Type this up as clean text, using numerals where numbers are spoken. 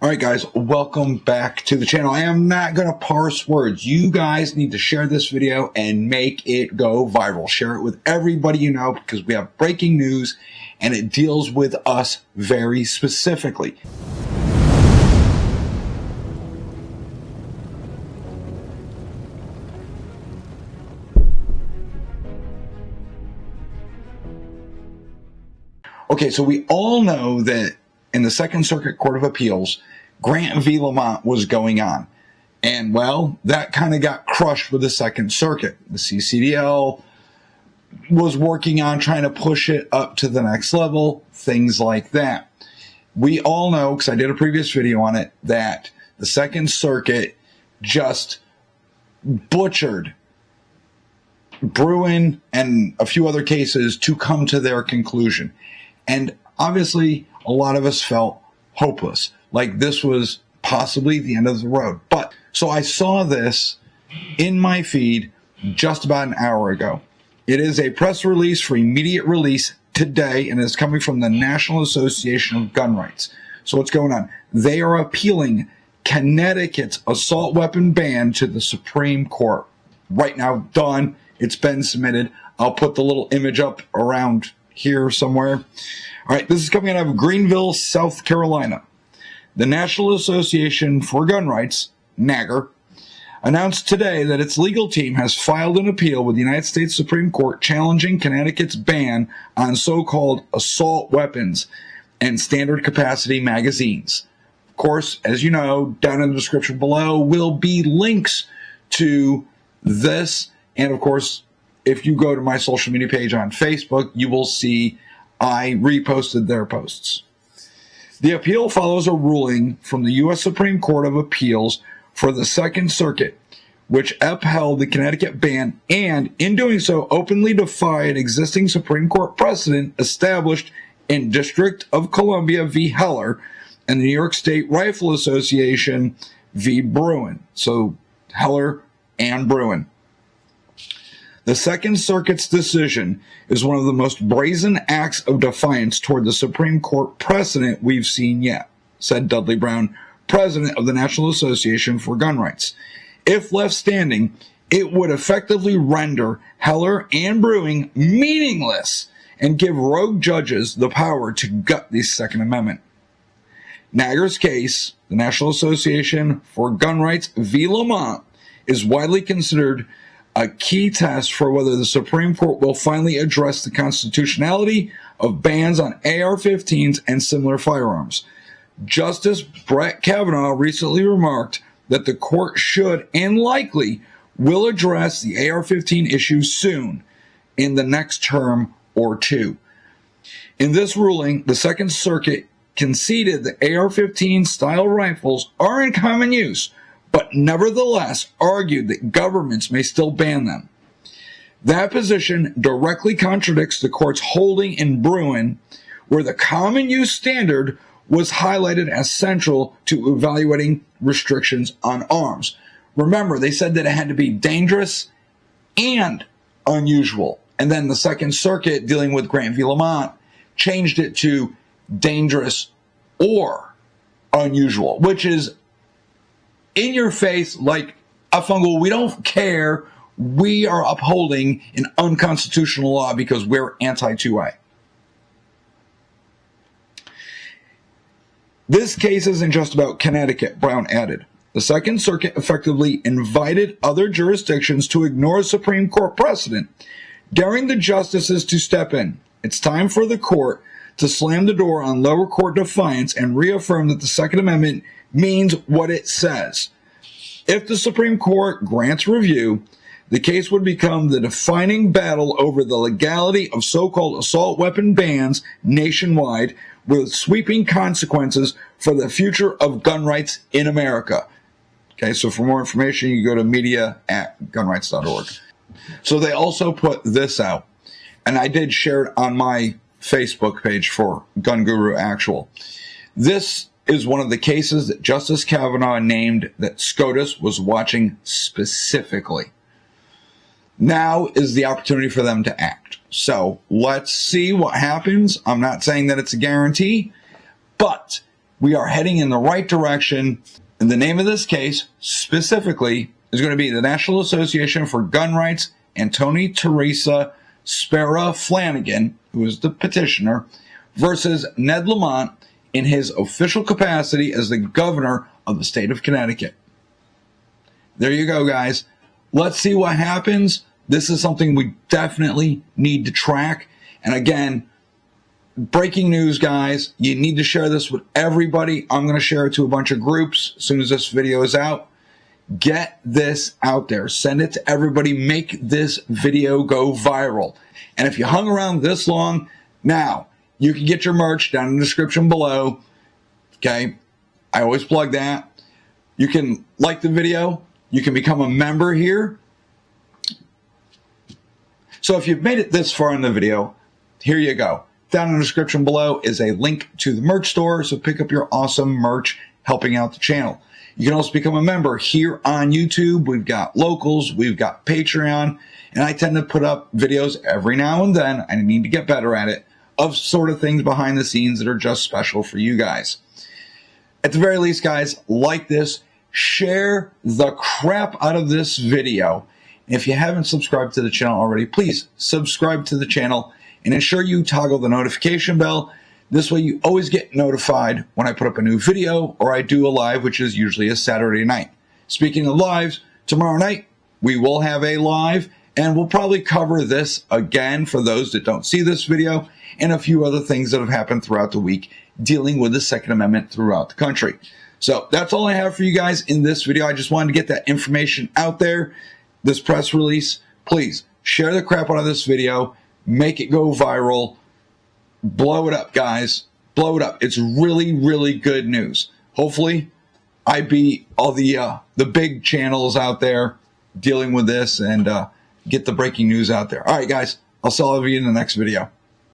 All right, guys, welcome back to the channel. I am not going to parse words. You guys need to share this video and make it go viral. Share it with everybody you know because we have breaking news and it deals with us very specifically. Okay, so we all know that in the Second Circuit Court of Appeals, Grant v. Lamont was going on. And, well, that kind of got crushed with the Second Circuit. The CCDL was working on trying to push it up to the next level, things like that. We all know, because I did a previous video on it, that the Second Circuit just butchered Bruin and a few other cases to come to their conclusion. And obviously, a lot of us felt hopeless, like this was possibly the end of the road. But so I saw this in my feed just about an hour ago. It is a press release for immediate release today, and it's coming from the National Association of Gun Rights. So what's going on? They are appealing Connecticut's assault weapon ban to the Supreme Court. Right now, done. It's been submitted. I'll put the little image up around here somewhere. All right, this is coming out of Greenville, South Carolina. The National Association for Gun Rights, NAGR, announced today that its legal team has filed an appeal with the United States Supreme Court challenging Connecticut's ban on so-called assault weapons and standard capacity magazines. Of course, as you know, down in the description below will be links to this. And of course, if you go to my social media page on Facebook, you will see I reposted their posts. The appeal follows a ruling from the U.S. Supreme Court of Appeals for the Second Circuit, which upheld the Connecticut ban and, in doing so, openly defied existing Supreme Court precedent established in District of Columbia v. Heller and the New York State Rifle Association v. Bruin. So, Heller and Bruin. The Second Circuit's decision is one of the most brazen acts of defiance toward the Supreme Court precedent we've seen yet, said Dudley Brown, president of the National Association for Gun Rights. If left standing, it would effectively render Heller and Bruin meaningless and give rogue judges the power to gut the Second Amendment. NAGR's case, the National Association for Gun Rights v. Lamont, is widely considered a key test for whether the Supreme Court will finally address the constitutionality of bans on AR-15s and similar firearms. Justice Brett Kavanaugh recently remarked that the court should and likely will address the AR-15 issue soon, in the next term or two. In this ruling, the Second Circuit conceded that AR-15 style rifles are in common use, but nevertheless argued that governments may still ban them. That position directly contradicts the court's holding in Bruin, where the common use standard was highlighted as central to evaluating restrictions on arms. Remember, they said that it had to be dangerous and unusual. And then the Second Circuit, dealing with Grant v. Lamont, changed it to dangerous or unusual, which is in your face like a fungal. We don't care. We are upholding an unconstitutional law because we're anti-2A. This case isn't just about Connecticut, Brown added. The Second Circuit effectively invited other jurisdictions to ignore Supreme Court precedent, daring the justices to step in. It's time for the court to slam the door on lower court defiance and reaffirm that the Second Amendment means what it says. If the Supreme Court grants review, the case would become the defining battle over the legality of so-called assault weapon bans nationwide, with sweeping consequences for the future of gun rights in America. Okay, so for more information, you go to media@gunrights.org. So they also put this out, and I did share it on my Facebook page for Gun Guru Actual. This is one of the cases that Justice Kavanaugh named that SCOTUS was watching specifically. Now is the opportunity for them to act. So let's see what happens. I'm not saying that it's a guarantee, but We are heading in the right direction. And the name of this case specifically is going to be the National Association for Gun Rights and Tony Teresa Spera Flanagan, who is the petitioner, versus Ned Lamont in his official capacity as the governor of the state of Connecticut. There you go, guys. Let's see what happens. This is something we definitely need to track. And again, breaking news, guys. You need to share this with everybody. I'm going to share it to a bunch of groups as soon as this video is out. Get this out there. Send it to everybody. Make this video go viral. And if you hung around this long, now you can get your merch down in the description below. Okay? I always plug that. You can like the video. You can become a member here. So if you've made it this far in the video, here you go. Down in the description below is a link to the merch store, so pick up your awesome merch helping out the channel. You can also become a member here on YouTube. We've got locals, we've got Patreon, and I tend to put up videos every now and then, I need to get better at it, of sort of things behind the scenes that are just special for you guys. At the very least, guys, like this, share the crap out of this video. If you haven't subscribed to the channel already, please subscribe to the channel and ensure you toggle the notification bell. This way you always get notified when I put up a new video or I do a live, which is usually a Saturday night. Speaking of lives, tomorrow night we will have a live and we'll probably cover this again for those that don't see this video and a few other things that have happened throughout the week dealing with the Second Amendment throughout the country. So that's all I have for you guys in this video. I just wanted to get that information out there, this press release. Please share the crap out of this video. Make it go viral. Blow it up, guys. Blow it up. It's really, really good news. Hopefully, I beat all the big channels out there dealing with this and get the breaking news out there. All right, guys. I'll see all of you in the next video.